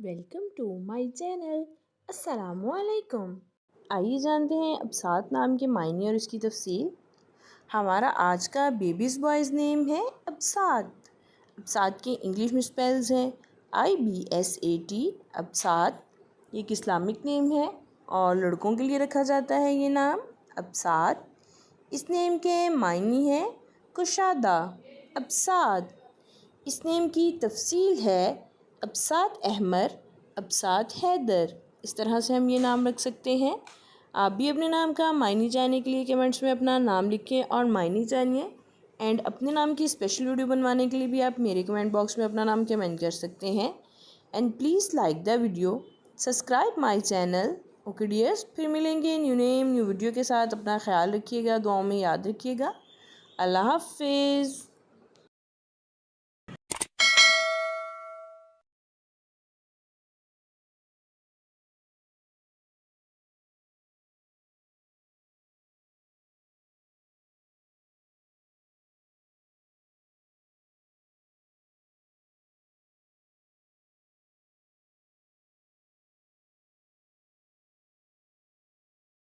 Welcome to my channel. السلام علیکم۔ آئیے جانتے ہیں ابساط نام کے معنی اور اس کی تفصیل۔ ہمارا آج کا بیبیز بوائز نیم ہے ابساط۔ ابساط کے انگلش میں سپیلز ہیں IBSAT۔ ابساط یہ ایک اسلامک نیم ہے اور لڑکوں کے لیے رکھا جاتا ہے یہ نام ابساط۔ اس نیم کے معنی ہیں کشادہ۔ ابساط اس نیم کی تفصیل ہے ابساط احمر، ابساط حیدر۔ اس طرح سے ہم یہ نام رکھ سکتے ہیں۔ آپ بھی اپنے نام کا معنی جاننے کے لیے کمنٹس میں اپنا نام لکھیں اور معنی جانیے، اینڈ اپنے نام کی اسپیشل ویڈیو بنوانے کے لیے بھی آپ میرے کمنٹ باکس میں اپنا نام کمنٹ کر سکتے ہیں۔ And please like the video, subscribe my channel. Okay dears, پھر ملیں گے نیو نیم نیو ویڈیو کے ساتھ۔ اپنا خیال رکھیے گا، دعاؤں میں یاد رکھیے گا۔ اللہ حافظ۔